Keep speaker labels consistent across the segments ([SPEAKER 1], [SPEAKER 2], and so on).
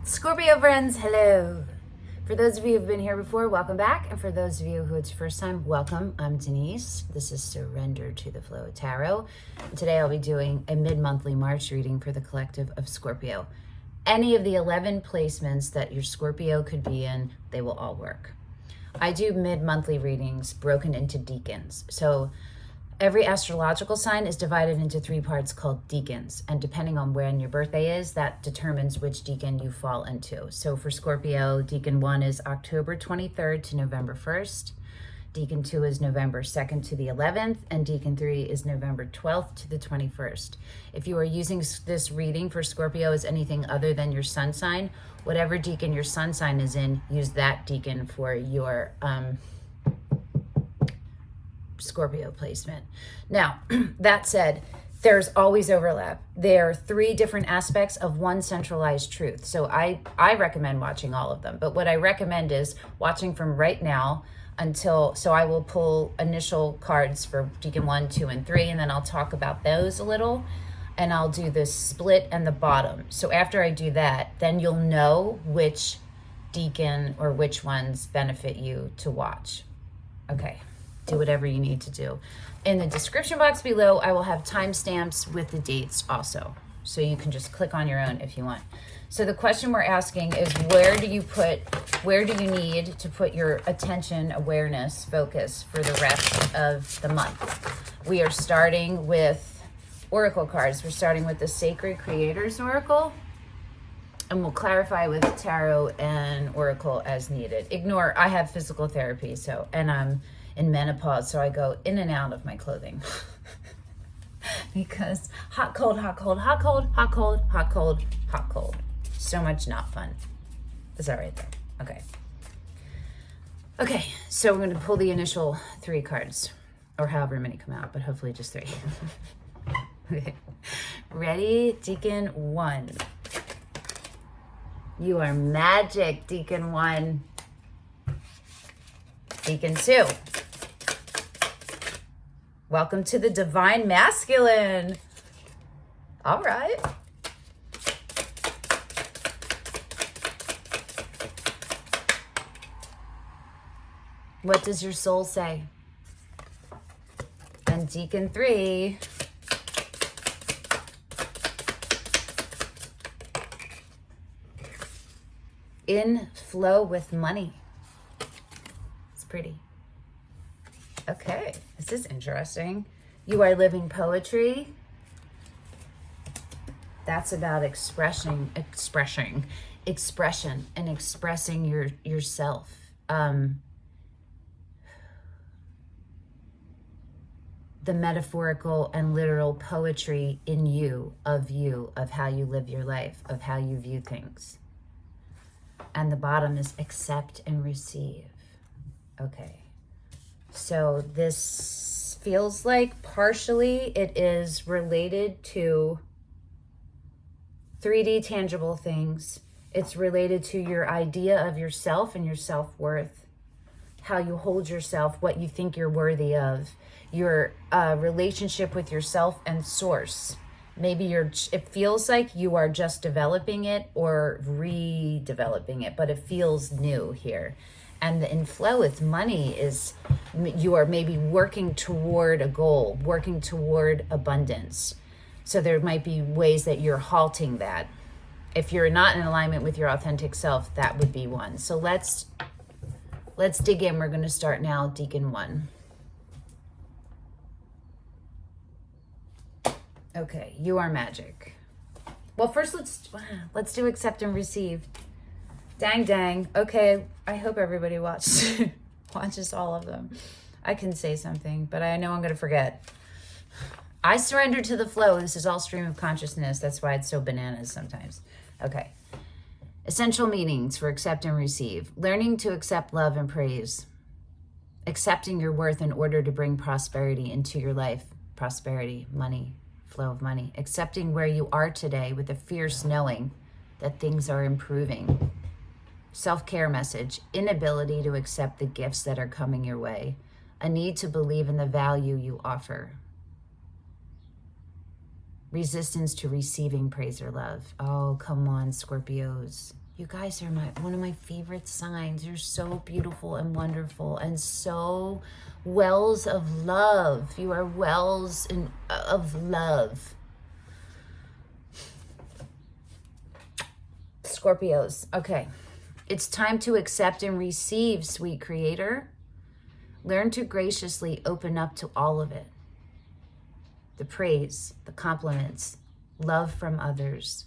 [SPEAKER 1] Scorpio friends, hello. For those of you who've been here before, welcome back. And for those of you who it's your first time, welcome. I'm Denise. This is Surrender to the Flow Tarot. And today I'll be doing a mid-monthly March reading for the collective of Scorpio. Any of the 11 placements that your Scorpio could be in, they will all work. I do mid-monthly readings broken into decans. So every astrological sign is divided into 3 parts called decans, and depending on when your birthday is, that determines which decan you fall into. So for Scorpio, decan 1 is October 23rd to November 1st, decan 2 is November 2nd to the 11th, and decan 3 is November 12th to the 21st. If you are using this reading for Scorpio as anything other than your sun sign, whatever decan your sun sign is in, use that decan for your Scorpio placement. Now, that said, there's always overlap. There are 3 different aspects of one centralized truth. So I recommend watching all of them. But what I recommend is watching from right now until, so I will pull initial cards for decan 1, 2, and 3, and then I'll talk about those a little, and I'll do the split and the bottom. So after I do that, then you'll know which decan or which ones benefit you to watch. Okay. Do whatever you need to do. In the description box below, I will have timestamps with the dates also. So you can just click on your own if you want. So the question we're asking is, where do you need to put your attention, awareness, focus for the rest of the month? We are starting with oracle cards. We're starting with the Sacred Creators Oracle. And we'll clarify with tarot and oracle as needed. Ignore, I have physical therapy, and I'm in menopause, so I go in and out of my clothing. Because hot, cold, hot, cold, hot, cold, hot, cold, hot, cold, hot, cold. So much not fun. Is that right there? Okay. Okay, so we're going to pull the initial 3 cards, or however many come out, but hopefully just 3. Okay. Ready? Decan 1. You are magic, decan 1. Decan 2. Welcome to the Divine Masculine. All right. What does your soul say? And decan 3. In flow with money. It's pretty. Okay, this is interesting. You are living poetry. That's about expression and expressing yourself. The metaphorical and literal poetry in you, of how you live your life, of how you view things. And the bottom is accept and receive. Okay. So this feels like partially it is related to 3D tangible things. It's related to your idea of yourself and your self-worth, how you hold yourself, what you think you're worthy of, your relationship with yourself and source. Maybe it feels like you are just developing it or redeveloping it, but it feels new here. And the inflow with money is you are maybe working toward a goal, working toward abundance. So there might be ways that you're halting that. If you're not in alignment with your authentic self, that would be one. So let's dig in. We're going to start now, decan 1. Okay, you are magic. Well, first let's do accept and receive. Dang. Okay, I hope everybody watches all of them. I can say something, but I know I'm going to forget. I surrender to the flow. This is all stream of consciousness. That's why it's so bananas sometimes. Okay. Essential meanings for accept and receive. Learning to accept love and praise. Accepting your worth in order to bring prosperity into your life. Prosperity, money, flow of money. Accepting where you are today with a fierce knowing that things are improving. Self-care message, inability to accept the gifts that are coming your way, a need to believe in the value you offer. Resistance to receiving praise or love. Oh, come on, Scorpios. You guys are one of my favorite signs. You're so beautiful and wonderful and so wells of love. You are wells of love. Scorpios. Okay. It's time to accept and receive, sweet creator. Learn to graciously open up to all of it. The praise, the compliments, love from others,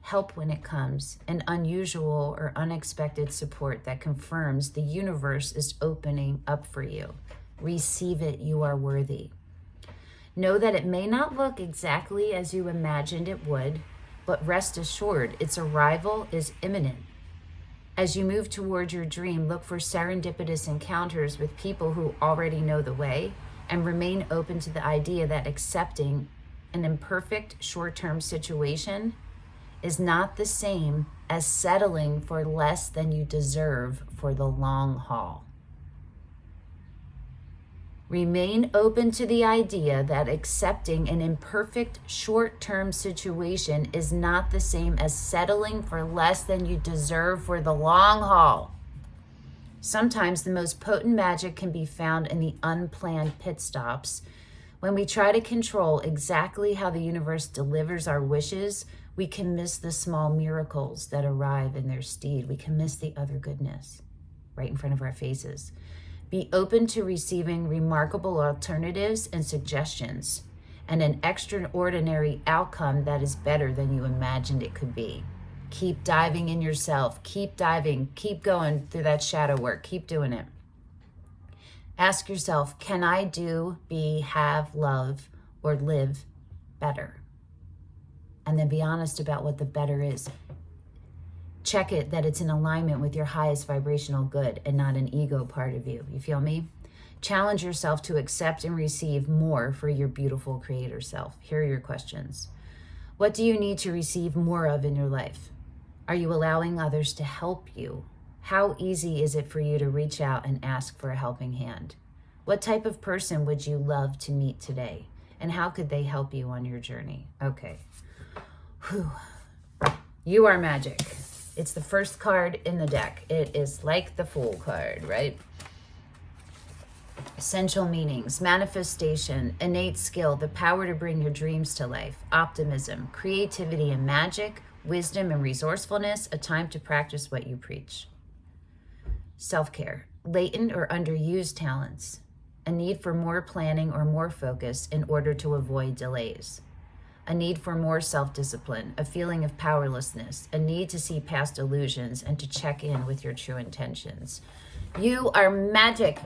[SPEAKER 1] help when it comes, and unusual or unexpected support that confirms the universe is opening up for you. Receive it, you are worthy. Know that it may not look exactly as you imagined it would, but rest assured its arrival is imminent. As you move toward your dream, look for serendipitous encounters with people who already know the way, and remain open to the idea that accepting an imperfect short-term situation is not the same as settling for less than you deserve for the long haul. Remain open to the idea that accepting an imperfect short-term situation is not the same as settling for less than you deserve for the long haul. Sometimes the most potent magic can be found in the unplanned pit stops. When we try to control exactly how the universe delivers our wishes, we can miss the small miracles that arrive in their stead. We can miss the other goodness right in front of our faces. Be open to receiving remarkable alternatives and suggestions, and an extraordinary outcome that is better than you imagined it could be. Keep diving in yourself. Keep diving. Keep going through that shadow work. Keep doing it. Ask yourself, can I do, be, have, love, or live better? And then be honest about what the better is. Check it that it's in alignment with your highest vibrational good and not an ego part of you. You feel me? Challenge yourself to accept and receive more for your beautiful creator self. Here are your questions. What do you need to receive more of in your life? Are you allowing others to help you? How easy is it for you to reach out and ask for a helping hand? What type of person would you love to meet today? And how could they help you on your journey? Okay. Whew. You are magic. It's the first card in the deck. It is like the Fool card, right? Essential meanings: manifestation, innate skill, the power to bring your dreams to life, optimism, creativity and magic, wisdom and resourcefulness, a time to practice what you preach. Self-care, latent or underused talents, a need for more planning or more focus in order to avoid delays. A need for more self-discipline, a feeling of powerlessness, a need to see past illusions and to check in with your true intentions. You are magic.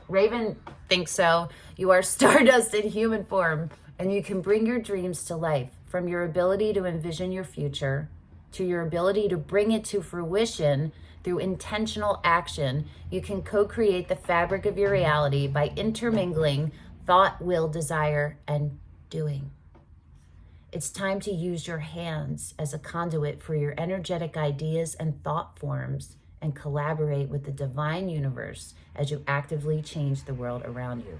[SPEAKER 1] Raven thinks so. You are stardust in human form, and you can bring your dreams to life, from your ability to envision your future to your ability to bring it to fruition through intentional action. You can co-create the fabric of your reality by intermingling thought, will, desire, and doing. It's time to use your hands as a conduit for your energetic ideas and thought forms, and collaborate with the divine universe as you actively change the world around you.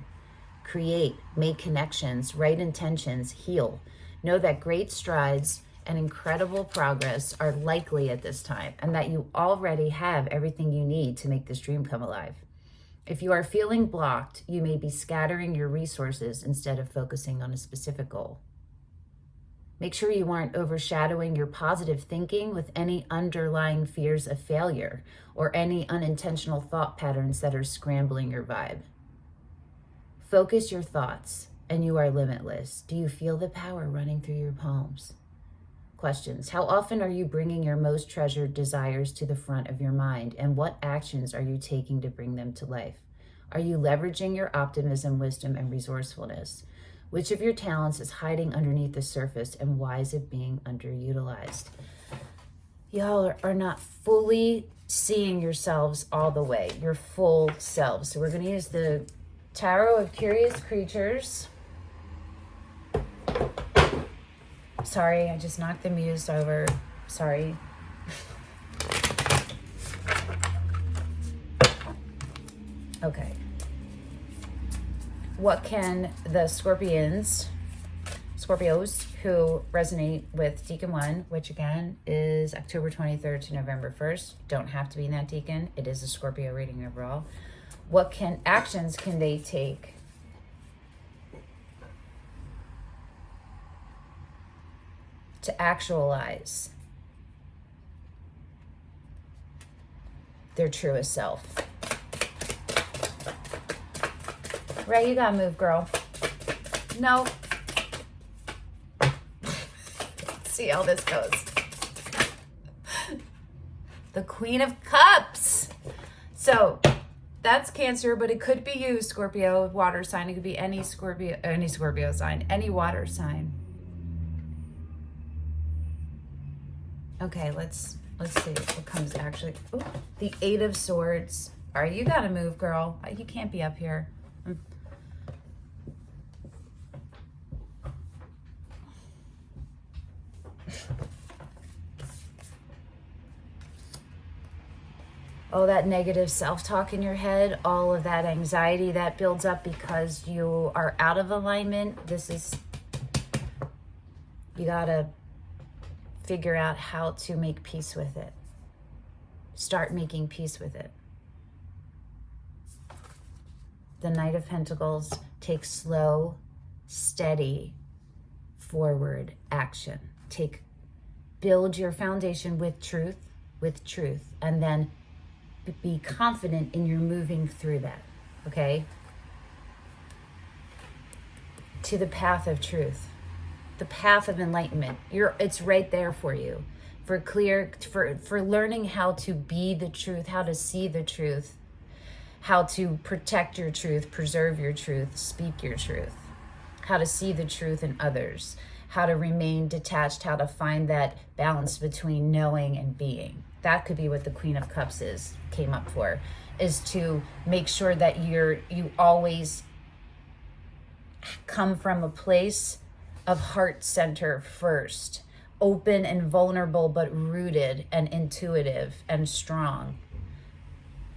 [SPEAKER 1] Create, make connections, write intentions, heal. Know that great strides and incredible progress are likely at this time, and that you already have everything you need to make this dream come alive. If you are feeling blocked, you may be scattering your resources instead of focusing on a specific goal. Make sure you aren't overshadowing your positive thinking with any underlying fears of failure or any unintentional thought patterns that are scrambling your vibe. Focus your thoughts, and you are limitless. Do you feel the power running through your palms? Questions. How often are you bringing your most treasured desires to the front of your mind, and what actions are you taking to bring them to life? Are you leveraging your optimism, wisdom, and resourcefulness? Which of your talents is hiding underneath the surface, and why is it being underutilized? Y'all are not fully seeing yourselves all the way, your full selves. So we're going to use the Tarot of Curious Creatures. Sorry, I just knocked the muse over. Sorry. Okay. What can the Scorpions Scorpios who resonate with Decan 1, which again is October 23rd to November 1st. Don't have to be in that Decan. It is a Scorpio reading overall. What actions can they take to actualize their truest self? Right, you gotta move, girl. No. See how this goes. The Queen of Cups. So that's Cancer, but it could be you, Scorpio, water sign. It could be any Scorpio sign, any water sign. Okay, let's see what comes actually. Ooh, the Eight of Swords. All right, you gotta move, girl. You can't be up here. Oh, that negative self-talk in your head, all of that anxiety that builds up because you are out of alignment. You gotta figure out how to make peace with it. Start making peace with it. The Knight of Pentacles takes slow, steady, forward action. Build your foundation with truth, and then be confident in your moving through that, okay? To the path of truth, the path of enlightenment. It's right there for you. For learning how to be the truth, how to see the truth, how to protect your truth, preserve your truth, speak your truth, how to see the truth in others, how to remain detached, how to find that balance between knowing and being. That could be what the Queen of Cups came up for, is to make sure that you always come from a place of heart center first, open and vulnerable, but rooted and intuitive and strong,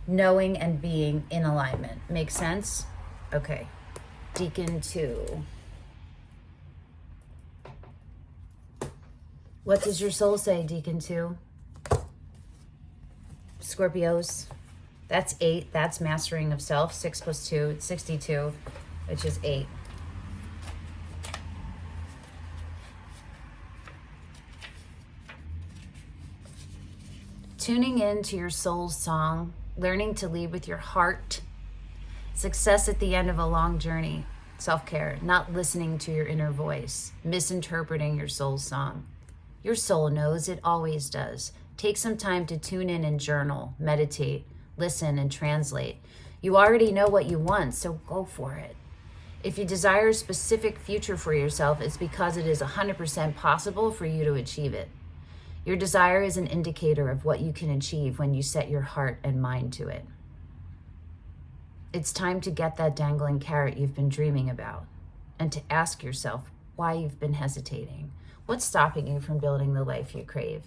[SPEAKER 1] knowing and being in alignment. Make sense? Okay. Decan 2. What does your soul say, Decan 2? Scorpios, that's 8. That's mastering of self. 6 plus 2, it's 62, which is 8. Tuning in to your soul's song, learning to lead with your heart. Success at the end of a long journey. Self-care, not listening to your inner voice, misinterpreting your soul's song. Your soul knows, it always does. Take some time to tune in and journal, meditate, listen, and translate. You already know what you want, so go for it. If you desire a specific future for yourself, it's because it is 100% possible for you to achieve it. Your desire is an indicator of what you can achieve when you set your heart and mind to it. It's time to get that dangling carrot you've been dreaming about, and to ask yourself why you've been hesitating. What's stopping you from building the life you crave?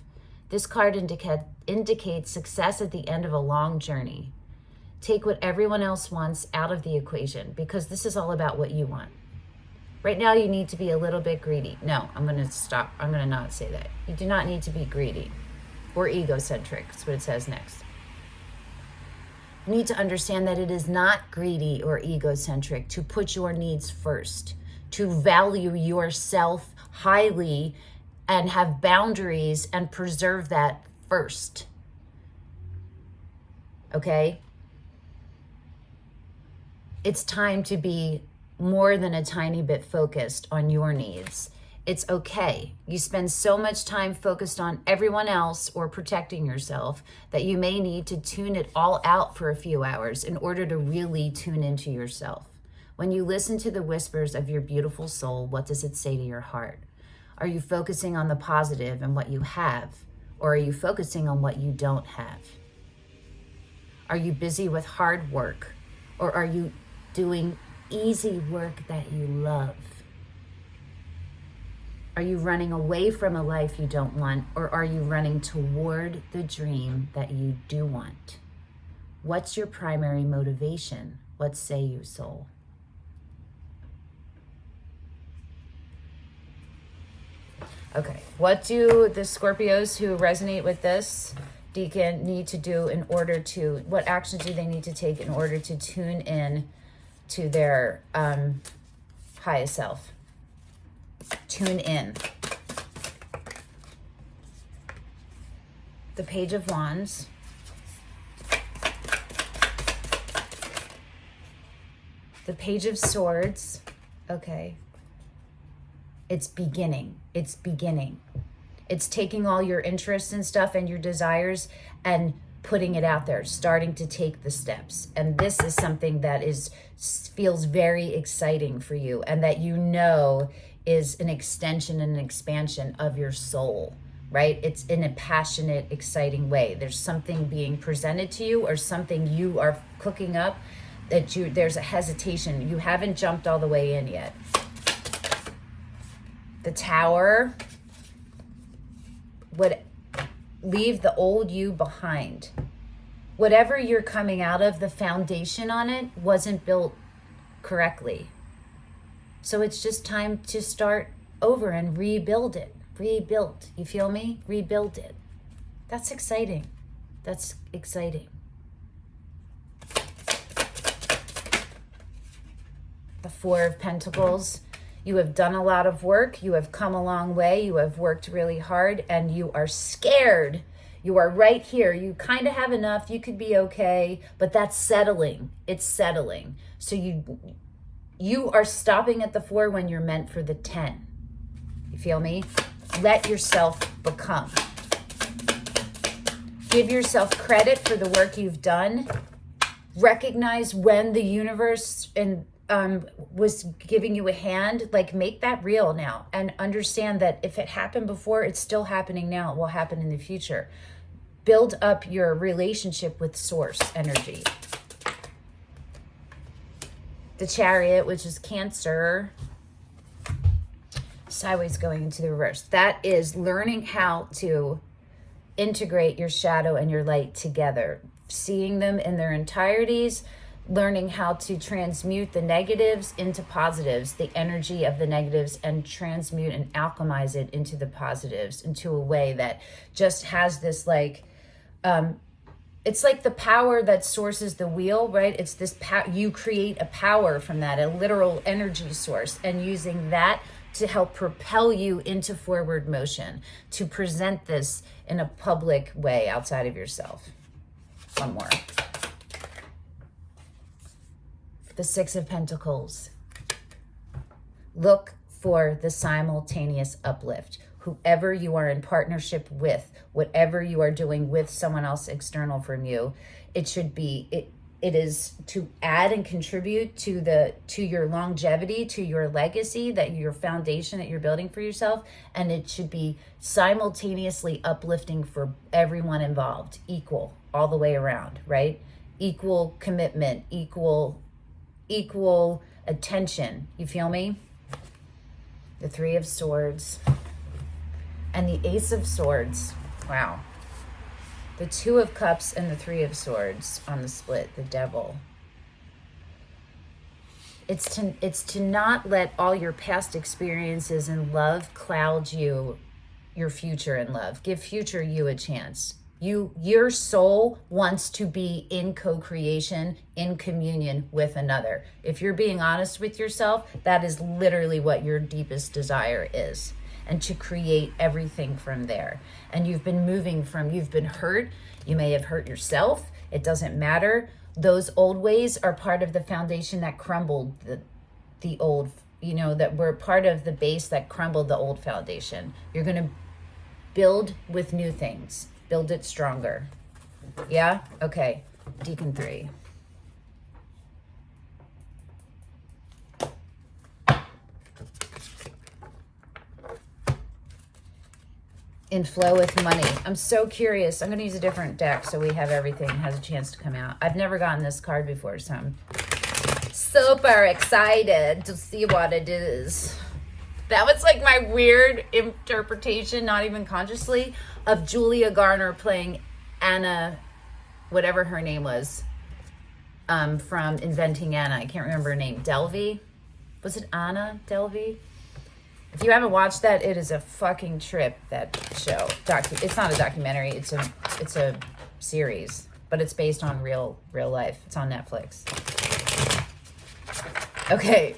[SPEAKER 1] This card indicates success at the end of a long journey. Take what everyone else wants out of the equation, because this is all about what you want. Right now, you need to be a little bit greedy. No, I'm going to stop. I'm going to not say that. You do not need to be greedy or egocentric. That's what it says next. You need to understand that it is not greedy or egocentric to put your needs first, to value yourself highly and have boundaries and preserve that first. Okay? It's time to be more than a tiny bit focused on your needs. It's okay. You spend so much time focused on everyone else or protecting yourself that you may need to tune it all out for a few hours in order to really tune into yourself. When you listen to the whispers of your beautiful soul, what does it say to your heart? Are you focusing on the positive and what you have, or are you focusing on what you don't have? Are you busy with hard work, or are you doing easy work that you love? Are you running away from a life you don't want, or are you running toward the dream that you do want? What's your primary motivation? What say you, soul? Okay. What do the Scorpios who resonate with this Decan need to do in order to, what actions do they need to take in order to tune in to their highest self? Tune in. The Page of Wands. The Page of Swords. Okay. It's beginning. It's beginning. It's taking all your interests and stuff and your desires and putting it out there, starting to take the steps. And this is something that feels very exciting for you, and that you know is an extension and an expansion of your soul, right? It's in a passionate, exciting way. There's something being presented to you or something you are cooking up that there's a hesitation. You haven't jumped all the way in yet. The Tower. Leave the old you behind. Whatever you're coming out of, the foundation on it wasn't built correctly. So it's just time to start over and rebuild it. Rebuild. You feel me? Rebuild it. That's exciting. That's exciting. The Four of Pentacles. You have done a lot of work. You have come a long way. You have worked really hard, and you are scared. You are right here. You kind of have enough. You could be okay, but that's settling. It's settling. So you are stopping at the 4 when you're meant for the 10. You feel me? Let yourself become. Give yourself credit for the work you've done. Recognize when the universe was giving you a hand. Like, make that real now, and understand that if it happened before, it's still happening now. It will happen in the future. Build up your relationship with source energy. The Chariot, which is Cancer, sideways going into the reverse. That is learning how to integrate your shadow and your light together, seeing them in their entireties, learning how to transmute the negatives into positives, the energy of the negatives, and transmute and alchemize it into the positives, into a way that just has this like, it's like the power that sources the wheel, right? It's this you create a power from that, a literal energy source, and using that to help propel you into forward motion, to present this in a public way outside of yourself. One more. The Six of Pentacles. Look for the simultaneous uplift. Whoever you are in partnership with, whatever you are doing with someone else external from you, it should be, it is to add and contribute to your longevity, to your legacy, that your foundation that you're building for yourself, and it should be simultaneously uplifting for everyone involved, equal all the way around, right? Equal commitment, equal attention. You feel me? The Three of Swords and the Ace of Swords. Wow. The Two of Cups and the Three of Swords on the split, the Devil. It's to not let all your past experiences in love cloud your future in love. Give future you a chance. Your soul wants to be in co-creation, in communion with another. If you're being honest with yourself, that is literally what your deepest desire is. And to create everything from there. And you've been hurt. You may have hurt yourself. It doesn't matter. Those old ways are part of the foundation that crumbled the old, that were part of the base that crumbled the old foundation. You're going to build with new things. Build it stronger. Yeah? Okay. Decan 3. In flow with money. I'm so curious. I'm going to use a different deck so we have everything has a chance to come out. I've never gotten this card before, so I'm super excited to see what it is. That was like my weird interpretation, not even consciously, of Julia Garner playing Anna, whatever her name was, from Inventing Anna. I can't remember her name. Delvey? Was it Anna Delvey? If you haven't watched that, it is a fucking trip, that show. It's not a documentary, it's a series, but it's based on real life. It's on Netflix. Okay.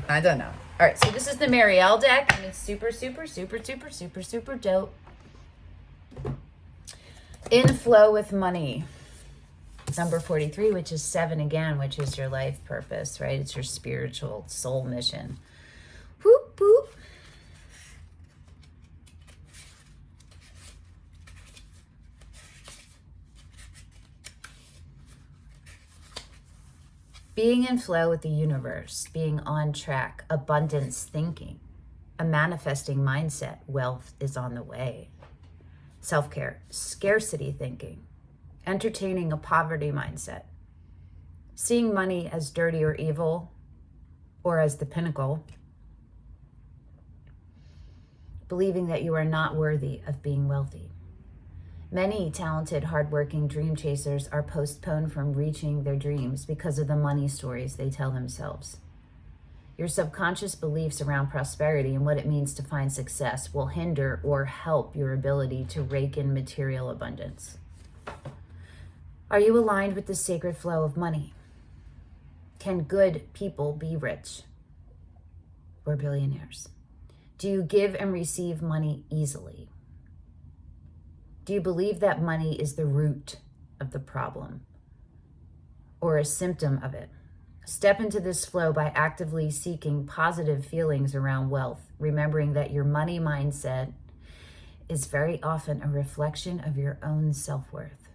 [SPEAKER 1] I don't know. All right, so this is the Marielle deck, and it's super, super, super, super, super, super dope. In flow with money. Number 43, which is 7 again, which is your life purpose, right? It's your spiritual soul mission. Whoop, whoop. Being in flow with the universe, being on track, abundance thinking, a manifesting mindset, wealth is on the way. Self-care, scarcity thinking, entertaining a poverty mindset, seeing money as dirty or evil or as the pinnacle, believing that you are not worthy of being wealthy. Many talented, hardworking dream chasers are postponed from reaching their dreams because of the money stories they tell themselves. Your subconscious beliefs around prosperity and what it means to find success will hinder or help your ability to rake in material abundance. Are you aligned with the sacred flow of money? Can good people be rich or billionaires? Do you give and receive money easily? Do you believe that money is the root of the problem or a symptom of it? Step into this flow by actively seeking positive feelings around wealth, remembering that your money mindset is very often a reflection of your own self-worth.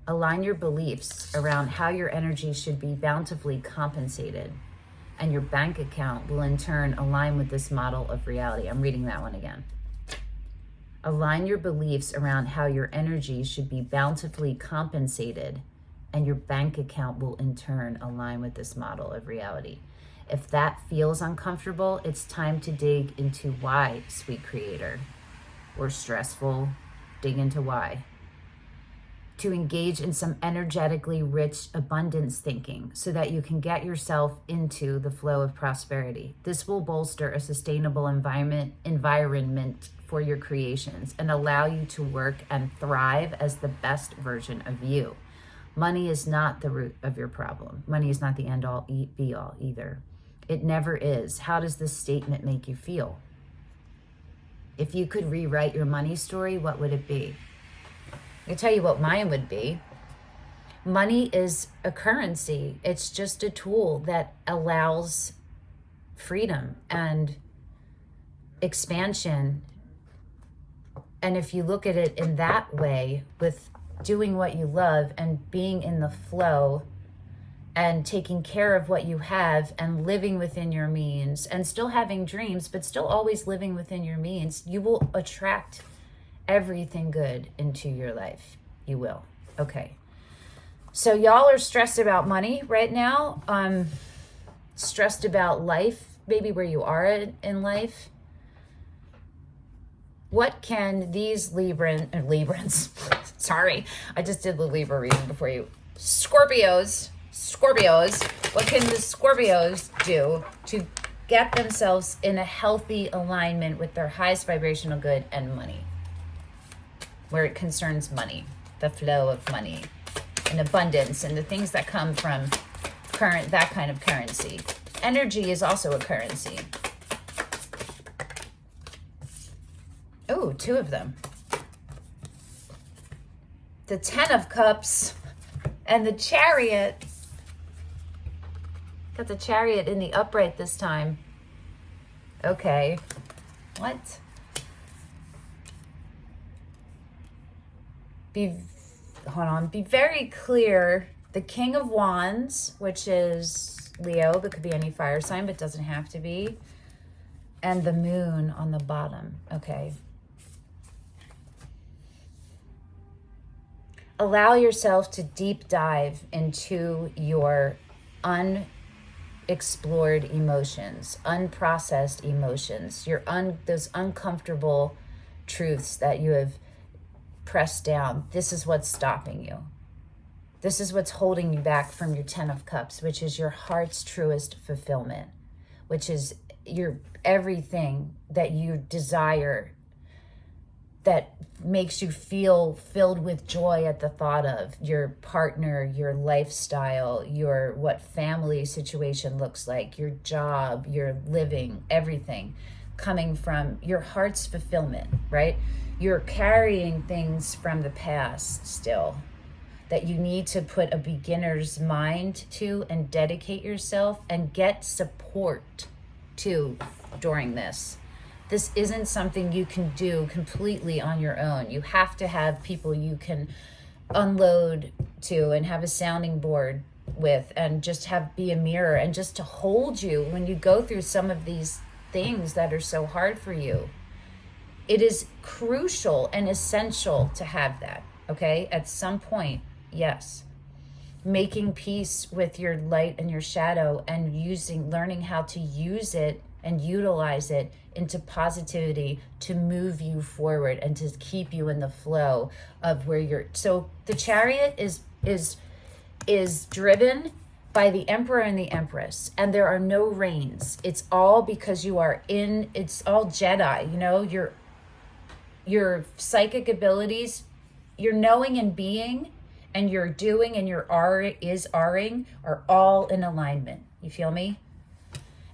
[SPEAKER 1] Align your beliefs around how your energy should be bountifully compensated, and your bank account will in turn align with this model of reality. I'm reading that one again. Align your beliefs around how your energy should be bountifully compensated, and your bank account will in turn align with this model of reality. If that feels uncomfortable, it's time to dig into why, sweet creator, or stressful, dig into why. To engage in some energetically rich abundance thinking so that you can get yourself into the flow of prosperity. This will bolster a sustainable environment for your creations and allow you to work and thrive as the best version of you. Money is not the root of your problem. Money is not the end all be all either. It never is. How does this statement make you feel? If you could rewrite your money story, what would it be? I can tell you what mine would be. Money is a currency. It's just a tool that allows freedom and expansion. And if you look at it in that way, with doing what you love and being in the flow and taking care of what you have and living within your means and still having dreams, but still always living within your means, you will attract everything good into your life. You will. Okay. So y'all are stressed about money right now. Stressed about life, maybe where you are in life. What can these Librans, sorry, I just did the Libra reading before you. Scorpios, what can the Scorpios do to get themselves in a healthy alignment with their highest vibrational good and money? Where it concerns money, the flow of money and abundance and the things that come from that kind of currency. Energy is also a currency. Oh, 2 of them. The 10 of Cups and the Chariot. Got the Chariot in the upright this time. Okay. What? Be very clear. The King of Wands, which is Leo, but could be any fire sign, but doesn't have to be. And the Moon on the bottom. Okay. Allow yourself to deep dive into your unexplored emotions, unprocessed emotions, those uncomfortable truths that you have pressed down. This is what's stopping you. This is what's holding you back from your 10 of Cups, which is your heart's truest fulfillment, which is your everything that you desire, that makes you feel filled with joy at the thought of your partner, your lifestyle, your what family situation looks like, your job, your living, everything coming from your heart's fulfillment, right? You're carrying things from the past still that you need to put a beginner's mind to and dedicate yourself and get support to during this. This isn't something you can do completely on your own. You have to have people you can unload to and have a sounding board with, and just have be a mirror and just to hold you when you go through some of these things that are so hard for you. It is crucial and essential to have that, okay? At some point, yes. Making peace with your light and your shadow and learning how to use it and utilize it into positivity to move you forward and to keep you in the flow of where you're. So the Chariot is driven by the Emperor and the Empress, and there are no reins. It's all because you are it's all Jedi, you know, your psychic abilities, your knowing and being, and your doing and your R-ing are all in alignment. You feel me?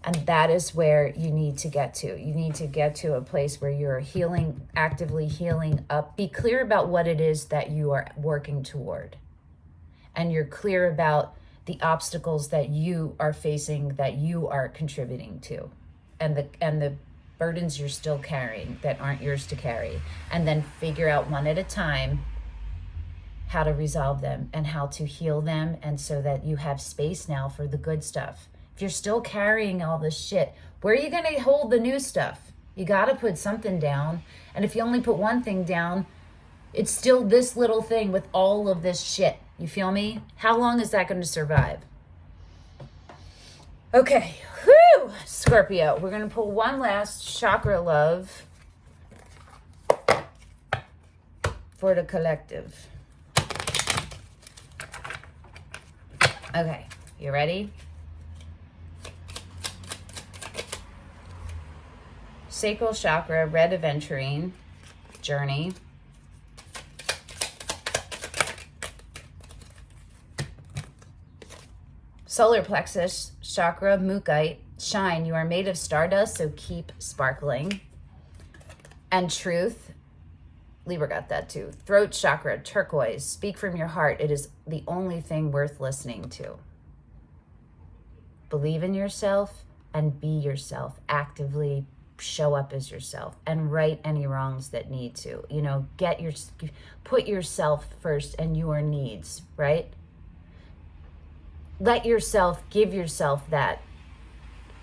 [SPEAKER 1] And that is where you need to get to. You need to get to a place where you're healing, actively healing up. Be clear about what it is that you are working toward. And you're clear about the obstacles that you are facing, that you are contributing to. And the burdens you're still carrying that aren't yours to carry. And then figure out one at a time how to resolve them and how to heal them, and so that you have space now for the good stuff. If you're still carrying all this shit, where are you going to hold the new stuff? You got to put something down. And if you only put one thing down, it's still this little thing with all of this shit. You feel me? How long is that going to survive? Okay. Whew! Scorpio. We're going to pull one last chakra love for the collective. Okay. You ready? Sacral chakra, red aventurine, journey. Solar plexus chakra, mukite, shine. You are made of stardust, so keep sparkling. And truth, Libra got that too. Throat chakra, turquoise. Speak from your heart. It is the only thing worth listening to. Believe in yourself and be yourself. Actively show up as yourself and right any wrongs that need to. You know, put yourself first and your needs, right? Let yourself, give yourself that.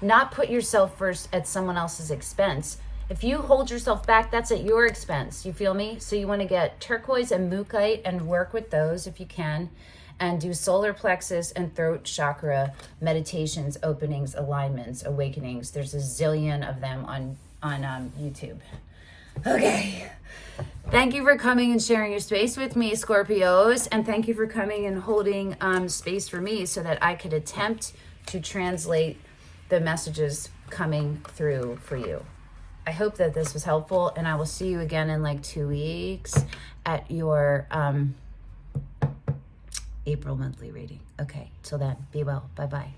[SPEAKER 1] Not put yourself first at someone else's expense. If you hold yourself back, that's at your expense. You feel me? So you want to get turquoise and mukite and work with those if you can, and do solar plexus and throat chakra meditations, openings, alignments, awakenings. There's a zillion of them on YouTube. Okay. Thank you for coming and sharing your space with me, Scorpios. And thank you for coming and holding space for me so that I could attempt to translate the messages coming through for you. I hope that this was helpful, and I will see you again in like 2 weeks at your April monthly reading. Okay, till then, be well. Bye-bye.